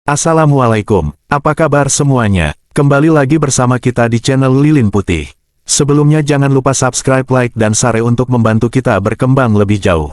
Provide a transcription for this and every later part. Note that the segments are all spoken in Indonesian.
Assalamualaikum, apa kabar semuanya? Kembali lagi bersama kita di channel Lilin Putih. Sebelumnya jangan lupa subscribe, like, dan share untuk membantu kita berkembang lebih jauh.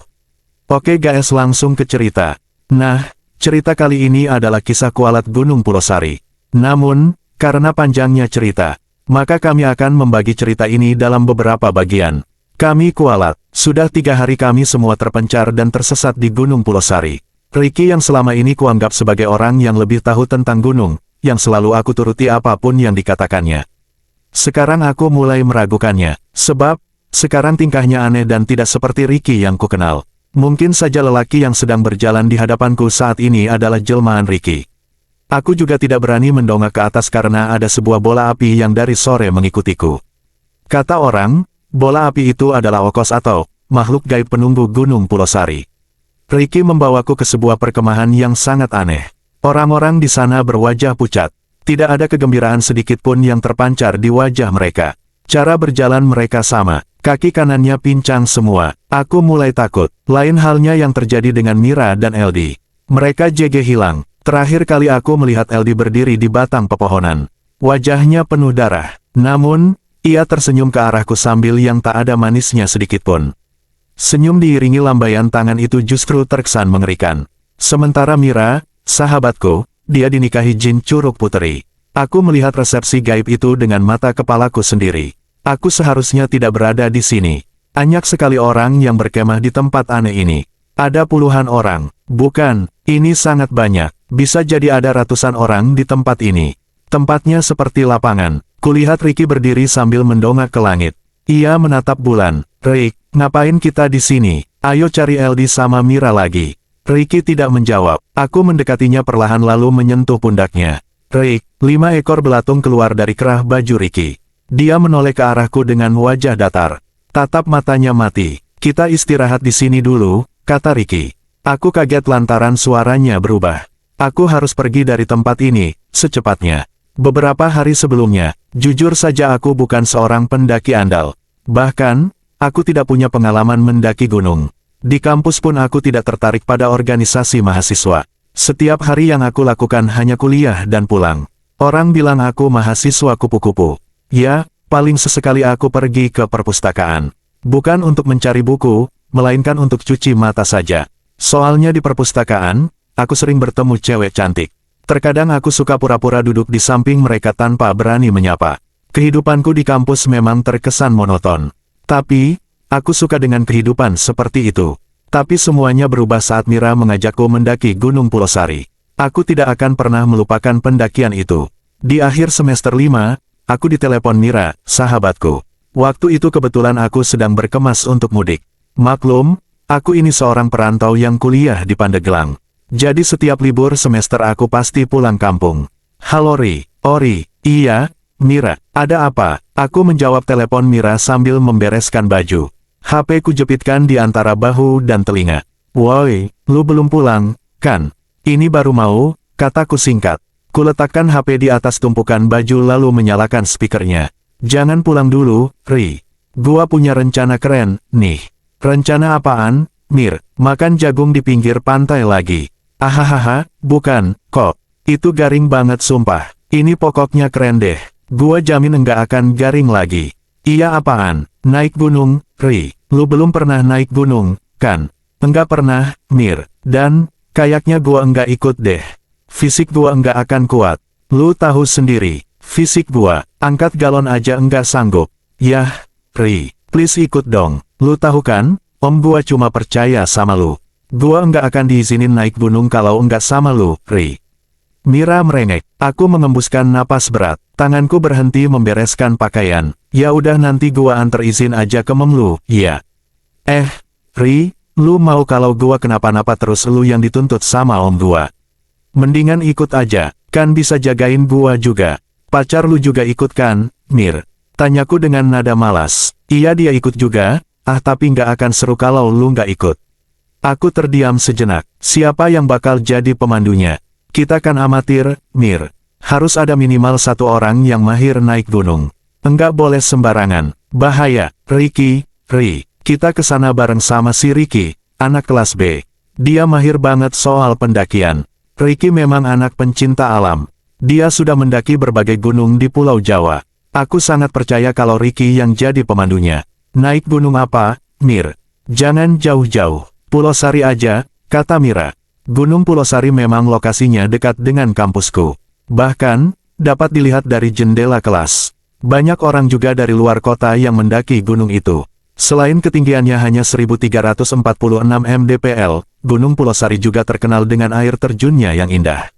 Oke guys, langsung ke cerita. Nah, cerita kali ini adalah kisah kualat Gunung Pulosari. Namun, karena panjangnya cerita, maka kami akan membagi cerita ini dalam beberapa bagian. Kami kualat, sudah 3 hari kami semua terpencar dan tersesat di Gunung Pulosari. Ricky yang selama ini kuanggap sebagai orang yang lebih tahu tentang gunung, yang selalu aku turuti apapun yang dikatakannya. Sekarang aku mulai meragukannya, sebab, sekarang tingkahnya aneh dan tidak seperti Ricky yang kukenal. Mungkin saja lelaki yang sedang berjalan di hadapanku saat ini adalah jelmaan Ricky. Aku juga tidak berani mendongak ke atas karena ada sebuah bola api yang dari sore mengikutiku. Kata orang, bola api itu adalah Okos atau makhluk gaib penunggu Gunung Pulosari. Ricky membawaku ke sebuah perkemahan yang sangat aneh. Orang-orang di sana berwajah pucat. Tidak ada kegembiraan sedikit pun yang terpancar di wajah mereka. Cara berjalan mereka sama. Kaki kanannya pincang semua. Aku mulai takut. Lain halnya yang terjadi dengan Mira dan Eldi. Mereka jege hilang. Terakhir kali aku melihat Eldi berdiri di batang pepohonan. Wajahnya penuh darah. Namun, ia tersenyum ke arahku sambil yang tak ada manisnya sedikit pun. Senyum diiringi lambaian tangan itu justru terkesan mengerikan. Sementara Mira, sahabatku, dia dinikahi jin Curug Puteri. Aku melihat resepsi gaib itu dengan mata kepalaku sendiri. Aku seharusnya tidak berada di sini. Banyak sekali orang yang berkemah di tempat aneh ini. Ada puluhan orang. Bukan, ini sangat banyak. Bisa jadi ada ratusan orang di tempat ini. Tempatnya seperti lapangan. Kulihat Ricky berdiri sambil mendongak ke langit. Ia menatap bulan. Rick, ngapain kita di sini? Ayo cari Eldi sama Mira lagi. Ricky tidak menjawab. Aku mendekatinya perlahan lalu menyentuh pundaknya. Rick, 5 ekor belatung keluar dari kerah baju Ricky. Dia menoleh ke arahku dengan wajah datar. Tatap matanya mati. Kita istirahat di sini dulu, kata Ricky. Aku kaget lantaran suaranya berubah. Aku harus pergi dari tempat ini, secepatnya. Beberapa hari sebelumnya, jujur saja aku bukan seorang pendaki andal. Bahkan, aku tidak punya pengalaman mendaki gunung. Di kampus pun aku tidak tertarik pada organisasi mahasiswa. Setiap hari yang aku lakukan hanya kuliah dan pulang. Orang bilang aku mahasiswa kupu-kupu. Ya, paling sesekali aku pergi ke perpustakaan. Bukan untuk mencari buku, melainkan untuk cuci mata saja. Soalnya di perpustakaan, aku sering bertemu cewek cantik. Terkadang aku suka pura-pura duduk di samping mereka tanpa berani menyapa. Kehidupanku di kampus memang terkesan monoton. Tapi, aku suka dengan kehidupan seperti itu. Tapi semuanya berubah saat Mira mengajakku mendaki Gunung Pulosari. Aku tidak akan pernah melupakan pendakian itu. Di akhir semester 5, aku ditelepon Mira, sahabatku. Waktu itu kebetulan aku sedang berkemas untuk mudik. Maklum, aku ini seorang perantau yang kuliah di Pandeglang. Jadi setiap libur semester aku pasti pulang kampung. Halo Ori, iya, Mira, ada apa? Aku menjawab telepon Mira sambil membereskan baju. HP ku jepitkan di antara bahu dan telinga. Woi, lu belum pulang, kan? Ini baru mau, kataku singkat. Ku letakkan HP di atas tumpukan baju lalu menyalakan speakernya. Jangan pulang dulu, Ri. Gua punya rencana keren, nih. Rencana apaan, Mir? Makan jagung di pinggir pantai lagi. Ahahaha, bukan, kok. Itu garing banget sumpah. Ini pokoknya keren deh. Gua jamin enggak akan garing lagi. Iya apaan? Naik gunung, Ri. Lu belum pernah naik gunung, kan? Enggak pernah, Mir. Dan, kayaknya gua enggak ikut deh. Fisik gua enggak akan kuat. Lu tahu sendiri. Fisik gua, angkat galon aja enggak sanggup. Yah, Ri. Please ikut dong. Lu tahu kan, om gua cuma percaya sama lu. Gua enggak akan diizinin naik gunung kalau enggak sama lu, Ri. Mira merengek. Aku mengembuskan napas berat. Tanganku berhenti membereskan pakaian. Ya udah nanti gua anter izin aja ke mem lu, iya. Ri, lu mau kalau gua kenapa-napa terus lu yang dituntut sama om gua? Mendingan ikut aja, kan bisa jagain gua juga. Pacar lu juga ikut kan, Mir? Tanyaku dengan nada malas. Iya dia ikut juga, tapi nggak akan seru kalau lu nggak ikut. Aku terdiam sejenak. Siapa yang bakal jadi pemandunya? Kita kan amatir, Mir. Harus ada minimal 1 orang yang mahir naik gunung. Enggak boleh sembarangan. Bahaya. Ricky, Ri. Kita kesana bareng sama si Ricky, anak kelas B. Dia mahir banget soal pendakian. Ricky memang anak pencinta alam. Dia sudah mendaki berbagai gunung di Pulau Jawa. Aku sangat percaya kalau Ricky yang jadi pemandunya. Naik gunung apa, Mir? Jangan jauh-jauh. Pulau Sari aja, kata Mira. Gunung Pulau Sari memang lokasinya dekat dengan kampusku. Bahkan, dapat dilihat dari jendela kelas. Banyak orang juga dari luar kota yang mendaki gunung itu. Selain ketinggiannya hanya 1346 mdpl, Gunung Pulau Sari juga terkenal dengan air terjunnya yang indah.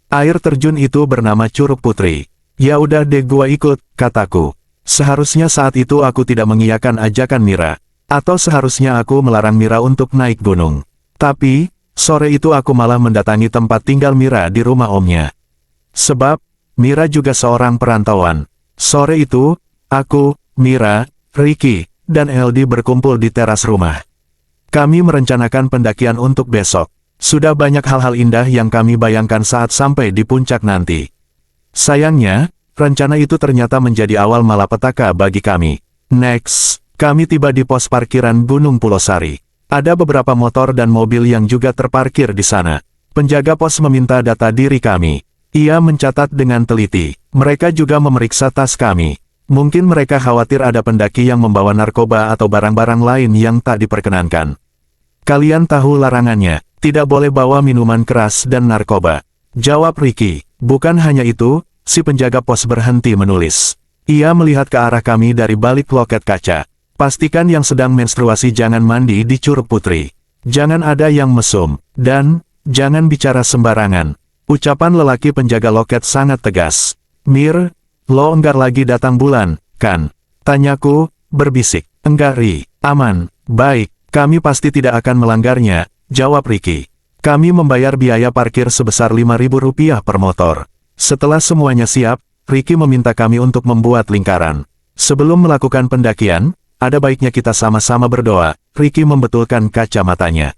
Air terjun itu bernama Curug Putri. Ya udah deh gua ikut, kataku. Seharusnya saat itu aku tidak mengiyakan ajakan Mira. Atau seharusnya aku melarang Mira untuk naik gunung. Tapi, sore itu aku malah mendatangi tempat tinggal Mira di rumah omnya. Sebab, Mira juga seorang perantauan. Sore itu, aku, Mira, Ricky, dan LD berkumpul di teras rumah. Kami merencanakan pendakian untuk besok. Sudah banyak hal-hal indah yang kami bayangkan saat sampai di puncak nanti. Sayangnya, rencana itu ternyata menjadi awal malapetaka bagi kami. Next, kami tiba di pos parkiran Gunung Pulau Sari. Ada beberapa motor dan mobil yang juga terparkir di sana. Penjaga pos meminta data diri kami. Ia mencatat dengan teliti. Mereka juga memeriksa tas kami. Mungkin mereka khawatir ada pendaki yang membawa narkoba atau barang-barang lain yang tak diperkenankan. Kalian tahu larangannya, tidak boleh bawa minuman keras dan narkoba. Jawab Ricky. Bukan hanya itu, si penjaga pos berhenti menulis. Ia melihat ke arah kami dari balik loket kaca. Pastikan yang sedang menstruasi jangan mandi di Curug Putri. Jangan ada yang mesum. Dan, jangan bicara sembarangan. Ucapan lelaki penjaga loket sangat tegas. Mir, lo enggak lagi datang bulan, kan? Tanyaku, berbisik. Enggak Ri, aman, baik, kami pasti tidak akan melanggarnya, jawab Ricky. Kami membayar biaya parkir sebesar Rp5.000 per motor. Setelah semuanya siap, Ricky meminta kami untuk membuat lingkaran. Sebelum melakukan pendakian, ada baiknya kita sama-sama berdoa. Ricky membetulkan kacamatanya.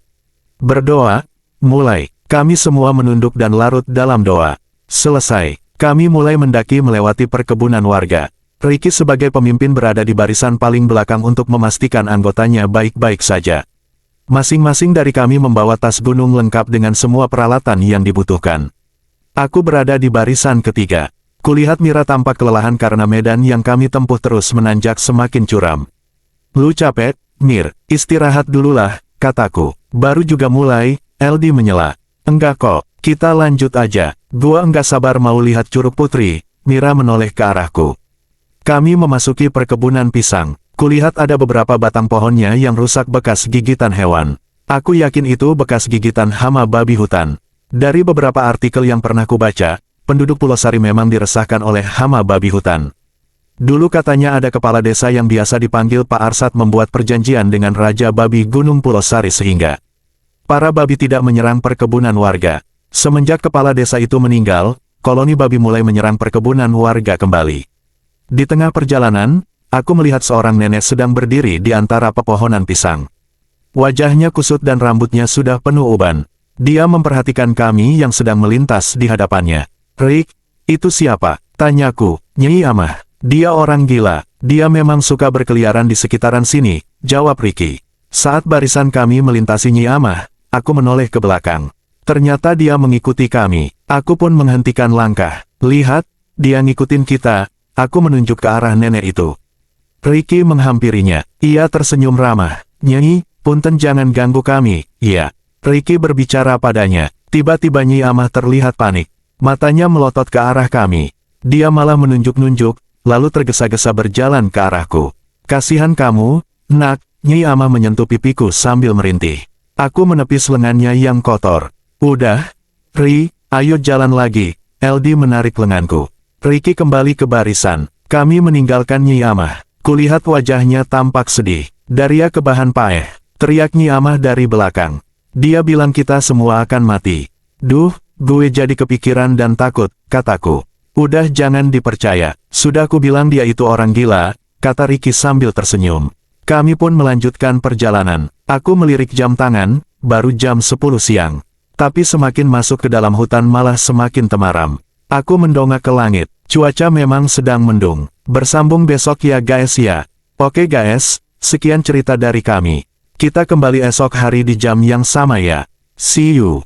Berdoa, mulai. Kami semua menunduk dan larut dalam doa. Selesai. Kami mulai mendaki melewati perkebunan warga. Ricky sebagai pemimpin berada di barisan paling belakang untuk memastikan anggotanya baik-baik saja. Masing-masing dari kami membawa tas gunung lengkap dengan semua peralatan yang dibutuhkan. Aku berada di barisan ketiga. Kulihat Mira tampak kelelahan karena medan yang kami tempuh terus menanjak semakin curam. Lu capek, Mir, istirahat dululah, kataku. Baru juga mulai, LD menyela. Enggak kok, kita lanjut aja. Gua enggak sabar mau lihat Curug Putri. Mira menoleh ke arahku. Kami memasuki perkebunan pisang. Kulihat ada beberapa batang pohonnya yang rusak bekas gigitan hewan. Aku yakin itu bekas gigitan hama babi hutan. Dari beberapa artikel yang pernah kubaca, penduduk Pulau Sari memang diresahkan oleh hama babi hutan. Dulu katanya ada kepala desa yang biasa dipanggil Pak Arsat membuat perjanjian dengan Raja Babi Gunung Pulau Sari sehingga para babi tidak menyerang perkebunan warga. Semenjak kepala desa itu meninggal, koloni babi mulai menyerang perkebunan warga kembali. Di tengah perjalanan, aku melihat seorang nenek sedang berdiri di antara pepohonan pisang. Wajahnya kusut dan rambutnya sudah penuh uban. Dia memperhatikan kami yang sedang melintas di hadapannya. Rick, itu siapa? Tanyaku. Nyai Amah. Dia orang gila. Dia memang suka berkeliaran di sekitaran sini, jawab Ricky. Saat barisan kami melintasi Nyai Amah, aku menoleh ke belakang. Ternyata dia mengikuti kami. Aku pun menghentikan langkah. Lihat, dia ngikutin kita. Aku menunjuk ke arah nenek itu. Ricky menghampirinya. Ia tersenyum ramah. Nyai, punten jangan ganggu kami. Iya. Ricky berbicara padanya. Tiba-tiba Nyai Amah terlihat panik. Matanya melotot ke arah kami. Dia malah menunjuk-nunjuk, lalu tergesa-gesa berjalan ke arahku. Kasihan kamu, nak. Nyai Amah menyentuh pipiku sambil merintih. Aku menepis lengannya yang kotor. Udah, Ri, ayo jalan lagi. LD menarik lenganku. Ricky kembali ke barisan. Kami meninggalkan Nyai Amah. Kulihat wajahnya tampak sedih. Daria ke bahan paeh. Teriak Nyai Amah dari belakang. Dia bilang kita semua akan mati. Duh, gue jadi kepikiran dan takut, kataku. Udah jangan dipercaya. Sudah ku bilang dia itu orang gila, kata Ricky sambil tersenyum. Kami pun melanjutkan perjalanan. Aku melirik jam tangan, baru jam 10 siang. Tapi semakin masuk ke dalam hutan malah semakin temaram. Aku mendongak ke langit. Cuaca memang sedang mendung. Bersambung besok ya guys ya. Oke guys, sekian cerita dari kami. Kita kembali esok hari di jam yang sama ya. See you.